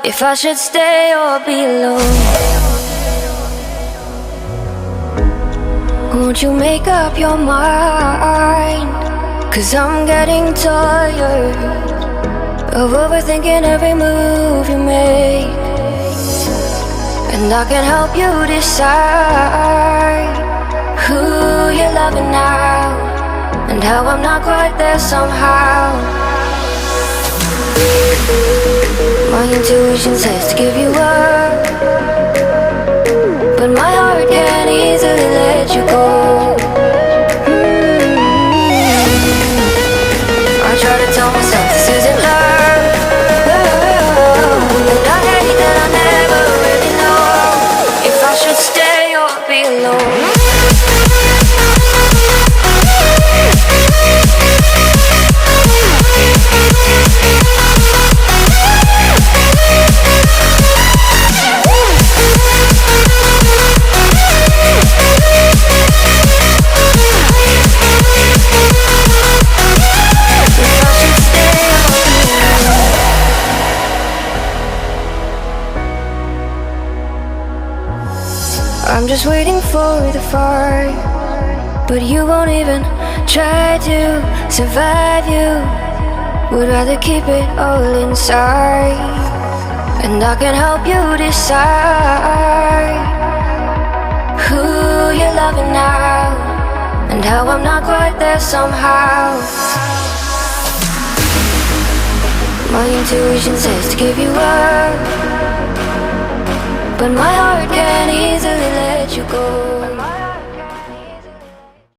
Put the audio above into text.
if I should stay or be alone. Won't you make up your mind? 'Cause I'm getting tired of overthinking every move you make. And I can help you decide who you're loving now, and how I'm not quite there somehow. My intuition says to give you up, but my heart can't easily let you go. I try to tell myself this isn't love, and I hate that I never really know if I should stay or be alone. I'm just waiting for the fire, but you won't even try to survive. You would rather keep it all inside, and I can help you decide who you're loving now, and how I'm not quite there somehow. My intuition says to give you up, but my heart can't easily let you go.